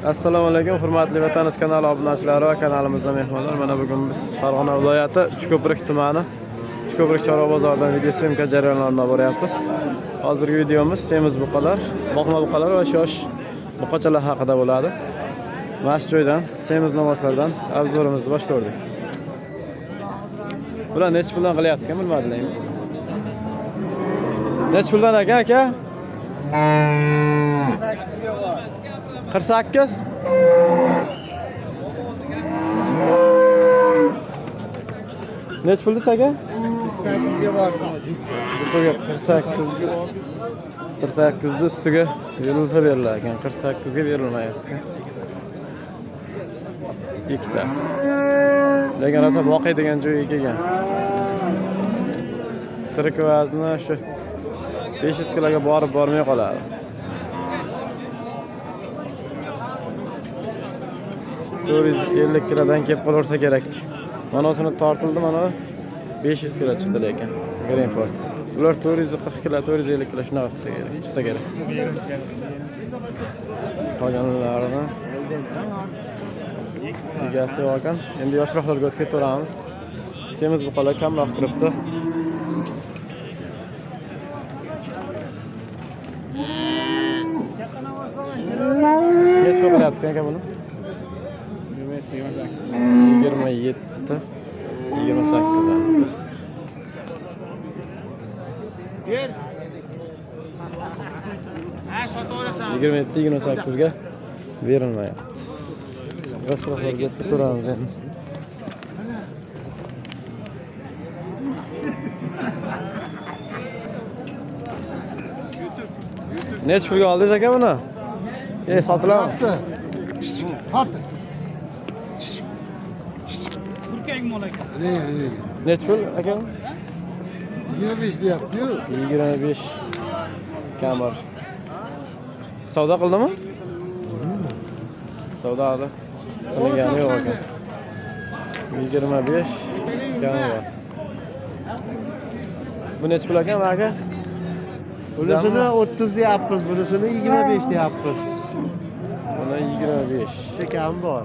Assalomu alaykum, hurmatli Vatanimiz kanali obunachilari va kanalimizda mehmonlar. Mana bugun biz Farg'ona viloyati Uchko'prik tumani Uchko'prik chorva bozoridan video syomka jarayonlarini boryapmiz. Hozirgi videomiz semiz buqalar, boqma buqalar va shosh buqachalar haqida bo'ladi. Mana shu joydan semiz namozlardan obzorimizni boshladik. Bular nech puldan qilyapti, bilmadinglarmi? Nech puldan aka? 48. Nech pulda aka? 48 ga bor. Juftga 48 da ustiga berilsa berilar ekan. 48 ga berilmayapti. Ikkita. Lekin rosa boqiydigan joyga kelgan. Tirik vazni shu 500 kiloga borib bormay qoladi. 450 kilodan kelib qolsa kerak. Manosini tortildi, mana 500 kilo chiqdi lekin. Greenford. Ular 440 kilo, 450 kilo shunaqa qilsa kerak, chiqsa kerak. Qolganlarini egasi olgan. Endi yoshroqlarga o'tib ketaveramiz. Semiz buqalar kamroq turibdi. Nech pul qilyapti aka buni? 27, 28 dan. Ber. Ha, sotaverasizmi? 27, 28 ga berilmayapti. Yoshroqlarga o'tib turamiz endi. Nech pulga oldingiz aka buni? Sotiladimi? Tortdi. Turkiyaga mol aka. Nech pul aka? 25 deyapti-yu. 25 kamar. Savdo qildimi? Savdoda qilgani yo'q ekan. 25 kamar. Bu nech pul ekan aka? Bunisini 30 deyapmiz, bunisini 25 deyapmiz. Mana 25. Chekam bor.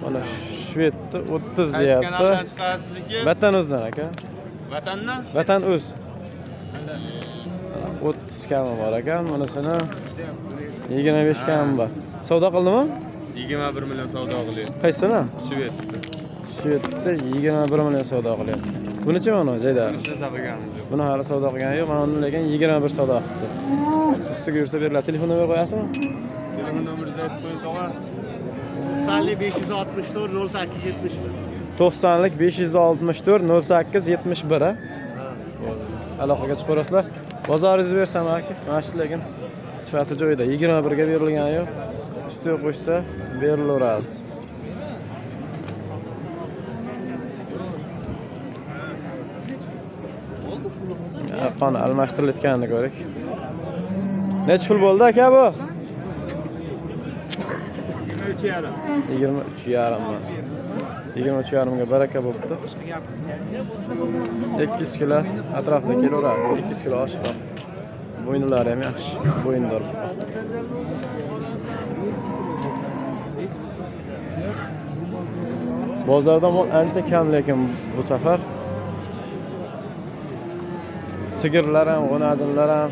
Mana Shvedda 30 Qaysi deyapti. kanaldan chiqasizki? Vatan o'zdan aka. Vatandan? Vatan o'z. 30 kami bor ekan, bunisini 25 kami bor. Savdo qildimi? 21 million savdo qilyapti. Qaysini? Shved. Shvedda 21 million savdo qilyapti. Bunichi mana Jaydar? Shuni sabaganimiz yo'q. Buni hali savdo qilgani yo'q, mana uni lekin 21 savdo qildi. Ustiga yursa beriladi. Telefon nomer qo'yasizmi? Telefon nomeringizni aytib qo'ying, tog'a. 564 0871. 90lik 564 0871 ha. Aloqaga chiqarasizlar. Bozoringizni bersam aka, mana shu lekin sifati joyida 21 ga berilgani yo'q. Ustiga qo'shsa berilaveradi. Qon almashtirilayotganini ko'rik. Nech pul bo'ldi aka bu? 23,5 man. 23,5 ga baraka bo'pti. 200 kilo atrofida kelaveradi. 200 kilo oshiqroq. Bo'ynilari ham yaxshi, bo'yindor. Bozorda mol ancha kam lekin bu safar sigirlar ham, g'unajinlar ham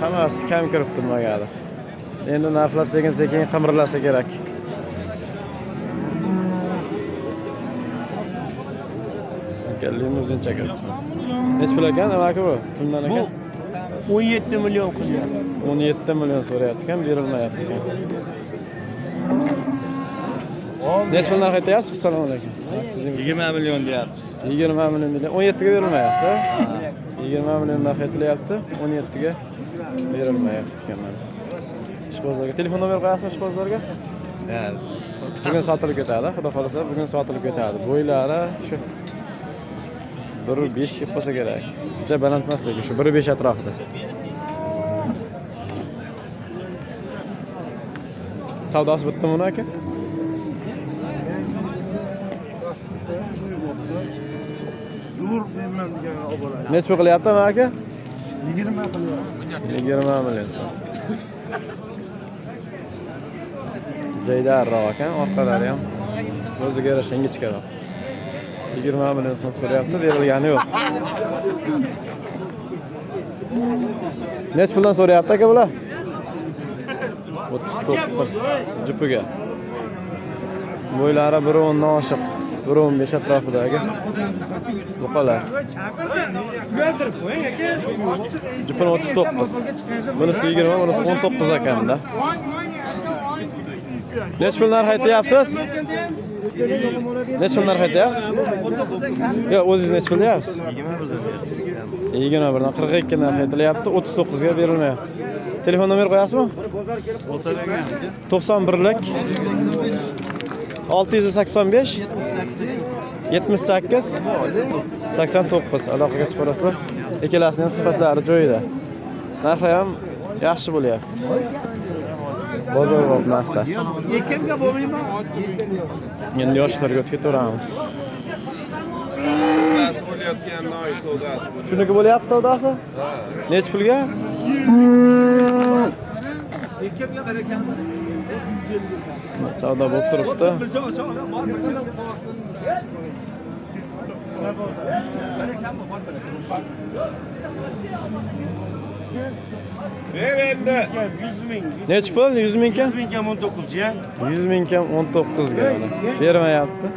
hammasi kam kirib turmagadi. Endi narxlar sekin-sekin qimirlasa kerak. Limuzin chakib. Nech pul ekan aka bu? Kimdan ekan? Bu 17 million qilyapti. 17 million so'rayapti ekan, berilmayapti ekan. Nech pul narx aytyapsiz? Assalomu alaykum. 20 million deyapmiz. 20 million deyapti. 17 ga berilmayapti. 20 million narx aytilyapti, 17 ga berilmayapti ekan mana. Ishqibozlarga telefon nomer qo'yasizmi ishqibozlarga? Ha. Bugun sotilib ketadi, xudo xolasa bugun sotilib ketadi. Bo'ylari shu 1.5 kelib qolsa kerak. Juda baland emas lekin shu 1.5 atrofida. Savdosi bitdimi uni aka? Zo'r bilmem degan oboralar. Nech pul qilyaptimi aka? 20 qilyapti. 20 million so'm. Jaydarroq ekan, orqalari ham o'ziga yarasha ingichkaroq. 20 million so'm so'rayapti, berilgani yo'q. Nech puldan so'rayapti aka bular? 39 jupiga. Bo'ylari 1.10 dan oshiq, 1.15 atrofidagi buqalar. Jupini 39. Bunisi 20, bunisi 19 ekanda. Nech pul narx aytyapsiz? Nech pul narx aytyapsiz? Yo'q, o'zingiz nech pul deyapsiz? 21 dan 42 narx aytilyapti, 39 ga berilmayapti. Telefon nomer qo'yasizmi? 91lik 685 78 89 aloqaga chiqarasizlar. Ikkalasining sifatlari joyida. Narxi ham yaxshi bo'lyapti. Bozor bo'lib narxdasi. Ekimga bo'lmaymi? Endi yoshlarga o'tib ketaveramiz. Shuniki bo'lyapti savdosi? Nech pulga? Ekimga barakanmi? Savdo bo'lib turibdi. Ver endi. 100 ming. Nech pul? 100 ming kam? 100 ming kam 19 ya. 100 ming kam 19 ga bermayapti.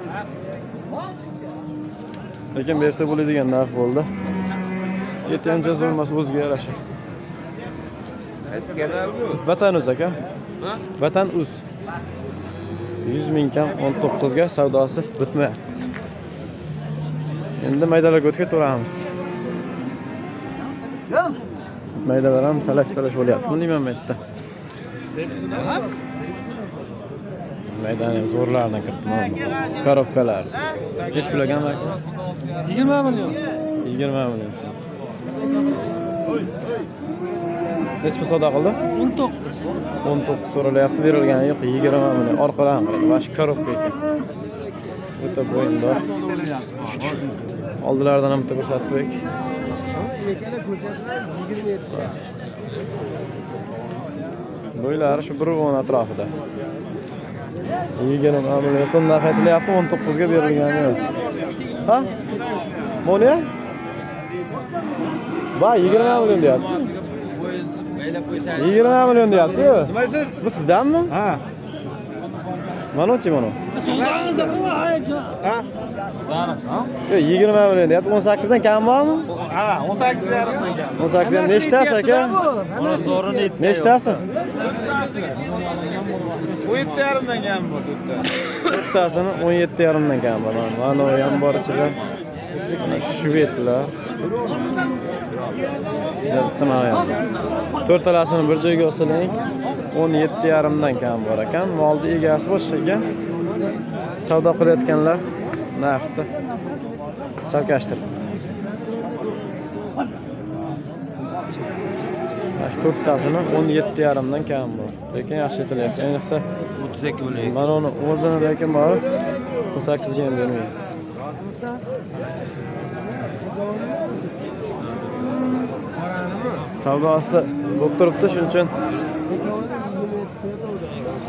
Lekin bersa bo'ladigan narx bo'ldi. Yetancha zo'rmas o'ziga yarasha. Vatan Uz aka. Vatan Uz. 100 ming kam 19 ga savdosi bitmayapti. Endi maydalarga o'tib ketaveramiz. Maydalar ham talash bo'lyapti. Buni nima aytdi? Maydani zo'rlardan kiritdim. Korobkalar. Hech pulagan aka? 20 million. 20 million so'm. Nech pul savdo qildi? 19. 19 so'ralyapti, berilgani yo'q. 20 million. Orqadan qarang, bash korobka ekan. O'ta bo'yindor. Oldilaridan ham bitta ko'rsatib qo'yik. Bo'ylari shu 1.10 atrofida. 20 million so'm narx aytilyapti, 19 ga berilgani yo'q. Ha? Mo'ne? Va 20 million deyapti. 20 million deyapti. Nimaysiz? Bu sizdanmi? Ha. Mana-chi mana. Savdongizni qilma, ha? Yo'q, 20 million deyapti. 18 dan kam bormi? Ha, 18 yarimdan kam. 18 dan nechtasi aka? Mana zo'rini aytdi. Nechtasi? 17 yarimdan kam bor to'rtta. To'rttasini 17 yarimdan kam bor. Mana u ham bor ichida. Mana shvedlar. Tamam. To'rtalasini bir joyga olsalang 17 yarimdan kam bor ekan. Molni egasi boshqa ekan. Savdo qilayotganlar narxni chalkashtirdi. Mana shu to'rttasini 17 yarimdan kam bor. Lekin yaxshi aytilyapti. Ayniqsa 32 million. mana uni o'zini lekin borib 18 ga ham bermaydi. Savdosi bo'lib turibdi, shuning uchun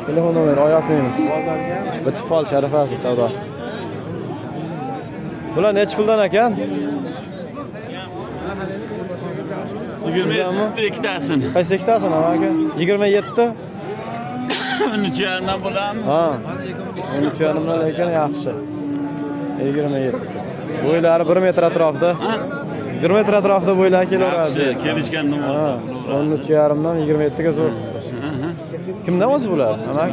telefon nomeri oyatmaymiz. Bitib qol sharafasi savdosi. Bular necha puldan ekan? 27 ikkitasini. Qaysi ikkitasini aka? 27. 13 yarimdan bo'ladimi? Ha. 13 yarimdan lekin yaxshi. 27. Bo'ylari 1 metr atrofida. 1 metr atrofida bo'ylar kelaveradi. Yaxshi, kelishgandim. Ha. 13 yarimdan 27 ga zo'r. Kimdan o'zi bular? Amak.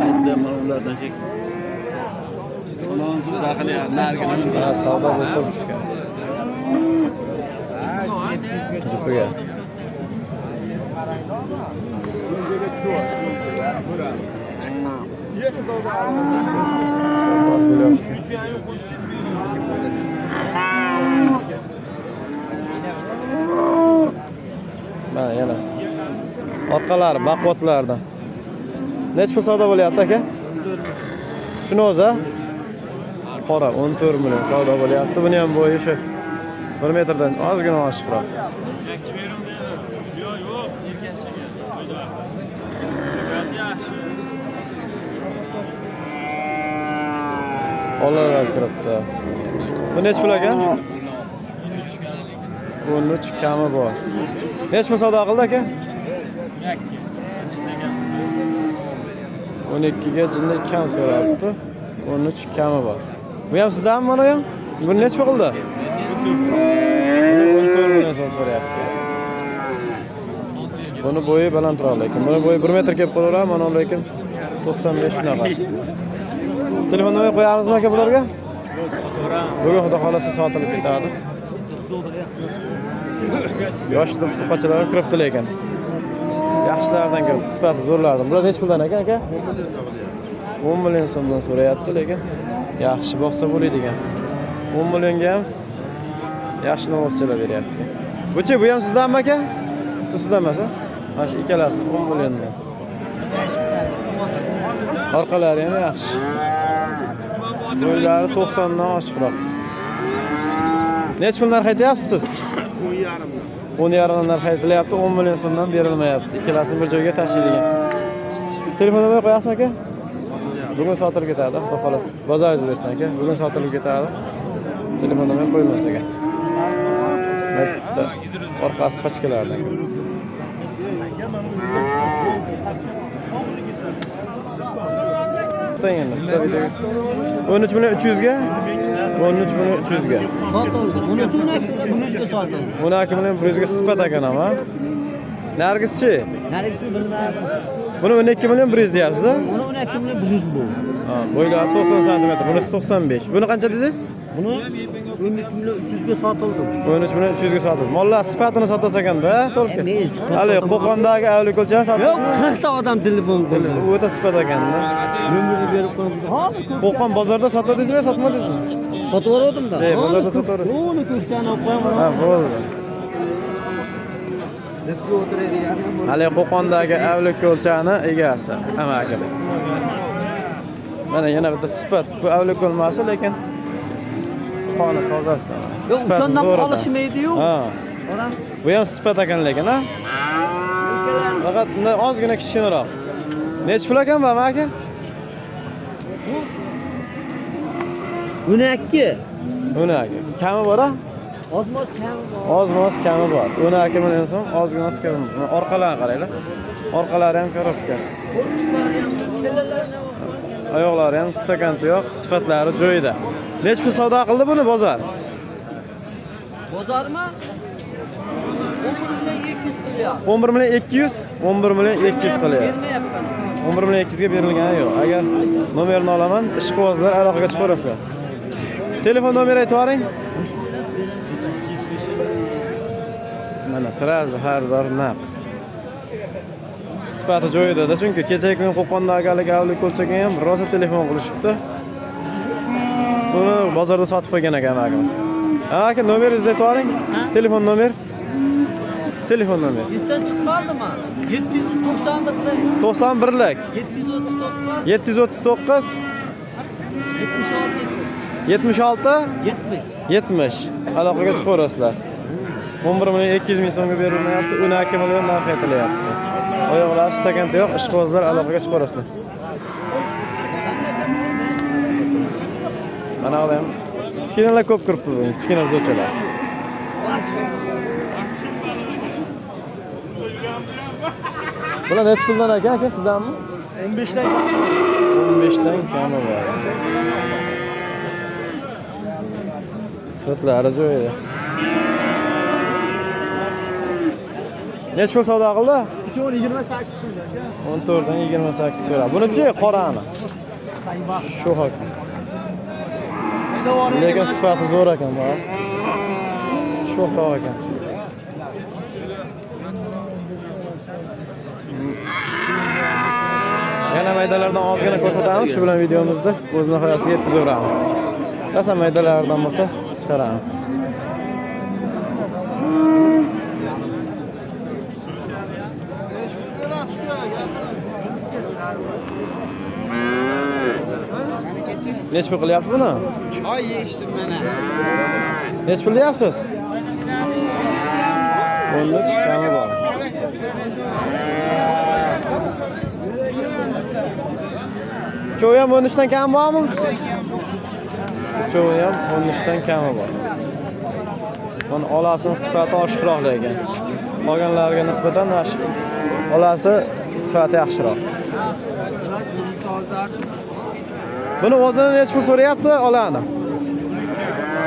Aytdim, mana ulardan chek. Ularni daxili narigini. Ha, savdo bo'lib turibdi. Jupiga. Savdosi bo'lyapti. Mana yana. Orqalari baquvvatlardan. Nech pul savdo bo'lyapti aka? Shuni o'zi? Qora 14 million savdo bo'lyapti. Buni ham bo'yi shu 1 metrdan ozgina oshiqroq. Olalar kiribdi. Bu necha pul ekan? 13 kami bor. Necha pul savdo qildi aka? 12 ga jindak kam so'rabdi. 13 kami bor. Bu ham sizdanmi mana ham? Buni necha pul qildi? 14 million so'm so'rayapti. Buni bo'yi balandroq lekin. Buni bo'yi 1 metr kelib qolaveradi, mana lekin 95 shunaqa. Telefon nomer qo'yamizmi aka bularga? Bugun xudo xolasa sotilib ketadi. Yosh qo'chalar kiribdi lekin. Yaxshilardan kirib, sifati zo'rlardan. Bular necha puldan aka? 10 million so'mdan so'rayapti lekin yaxshi boqsa bo'ladi degan. 10 millionga ham yaxshi novoschalar beryapti. Bu-chi, bu ham sizdanmi aka? Bu sizdan emas, ha? Mana shu ikkalasi 10 milliondan. Orqalari ham yaxshi. Bo'ylari 90 dan oshiqroq. Necha pul narx aytyapsiz siz? 10,5 narx aytilyapti, 10 million so'mdan berilmayapti. Ikkalasini bir joyga tashlaydigan. Telefon nomer qo'yasizmi aka? Bugun sotilib ketadi, xudo xolos. Bozoringiz bersin aka. Bugun sotilib ketadi. Telefon nomer qo'ymas ekan. Bitta orqasi qochkalardan. Tayinli. 13 million 300 ga. 13 million 300 ga. Sotildi. Buni bunisiga sotildi. 12 million 100 ga sifat ekan ama. Nargischi? Nargisi bilmadim. Buni 12 million 100 deyapsiz, ha? Buni 12 million 100 bu. Ha, bo'ylari 90 cm, bunisi 95. Buni qancha dedingiz? Buni 13 million 300 ga sotildi. 13 million 300 ga sotildi. Mollar sifatini sotsa ekanda, to'lqin. Men Hali Qo'qondagi avli ko'chani Yo'q, sotdingizmi? 40 ta odam telefon qildi. U o'ta sifat ekanda. Nomerni berib qo'yamiz. Hozir Qo'qon bozorda sotdingizmi, sotmadingizmi? sotib yubordim-da. Bozorda sotaverdim. Uni ko'chani olib qo'yaman. Ha, bo'ldi. Hali Qo'qondagi avli ko'chani egasi, amaki. Mana yana bitta sifat. Bu avli ko'lmasi, lekin qoni tozasidan. Yo'q, o'shandan qolishmaydi-yu. Ha. Bu ham sifat ekan lekin, ha? Faqat bundan ozgina kichikroq. Necha pul ekan bu aka? 12. 12. Kami bor-a? Ozmoz kami bor. Ozmoz kami bor. 12 million so'm, ozgina kami. Orqalari qaranglar. Orqalari ham korobka. Oyoqlari ham stakanti yo'q, sifatlari joyida. Necha pul savdo qildi buni bozor? Bozormi? 11 million 200 qilyapti. 11 million 200 qilyapti. Bermayapman. 11 million 200 ga berilgani yo'q. Agar nomerini olaman, ishqibozlar aloqaga chiqarasizlar. Telefon nomeri aytib yuboring. Mana sirazi har bir naq. Sifati joyida, chunki kecha kun Qo'qondagi avli ko'chaga ham rosa telefon qilishibdi. Buni bozorda sotib qo'ygan ekan akamiz. Aka, nomeringizni aytib yuboring. Telefon nomer. Telefon nomer. Esdan chiqib qoldimi? 791 91lik 739 739 76 76 70 aloqaga chiqarasizlar. 11 million 200 ming so'mga berilmayapti, 12 million narx aytilyapti. Oyoqlari stakanta yo'q, ishqibozlar aloqaga chiqarasizlar. Mana bu ham kichkinalar ko'p kiribdi, kichkina zo'chalar. Bular necha puldan ekan aka sizdanmi? 15 dan 15 dan kami bor. Sifatlari joyida. Necha pul savdo qildi? 28 puldan aka. 14 dan 28 so'radi. Buni-chi qorani. Shu haq. Lekin sifati zo'r ekan bu. Shu haq ekan. Yana maydalardan ozgina ko'rsatamiz, shu bilan videomizni o'z nihoyasiga yetkazaveramiz. Qasam maydalardan bo'lsa chiqaramiz. Necha pul qilyapti buni? Oy, yeyishdim mana. Necha pul deyapsiz? 13 kami bor. Cho'ya 13 dan kam bormi? Uchovi ham 13 dan kami bor. Mana olasini sifati oshiqroq lekin. Qolganlarga nisbatan olasi sifati yaxshiroq. Buni o'zini nech pul so'rayapti olani?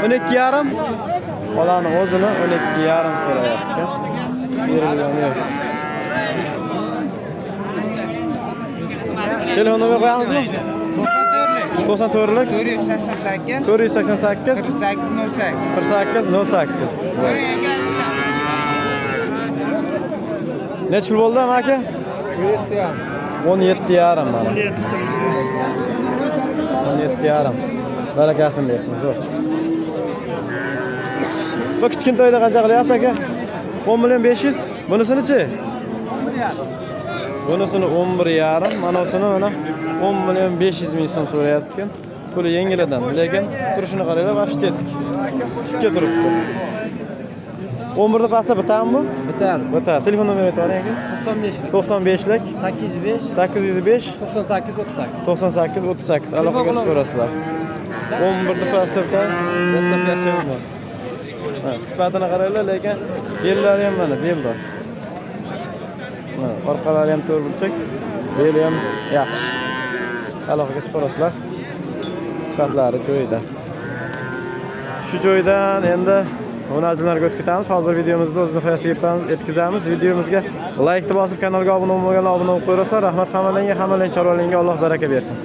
12,5. Olani o'zini 12,5 so'rayapti. Berilgan yo'q. Telefon nomer qo'yamizmi? 94lik 488 488 4808. 4808. Necha pul bo'ldi aka? 17,5 mana. 17,5. Barakasini bersin, zo'r. Bu kichkintoyda qancha qilyapti aka? 10,500,000. Bunisini-chi? Bunisini 11,5, manasini mana 10,500,000 so'm so'rayapti ekan. Puli yengilidan, lekin turishini qaranglar, vaqt etdik. Tikka turibdi. 11da pastda bitami bu? Bitadi. Bitadi. Telefon nomeri aytavering aka. 95lik 805 805 98 38. 98 38 aloqaga chiqarasizlar. 11da pastda dastlabki bor. Sifatini qaranglar, lekin bellari ham mana bellar. Orqalari ham to'rtburchak, beli ham yaxshi. Aloqaga chiqarasizlar. Sifatlari joyida. Shu joydan endi onachilarga o'tib ketamiz. Hozir videomizni o'z nihoyasiga yetkazamiz. Videomizga like bosib, kanalga obuna bo'lmaganlar obuna bo'lib qo'yasizlar. Rahmat hammalarga, hammalarning chorvalariga Alloh baraka bersin.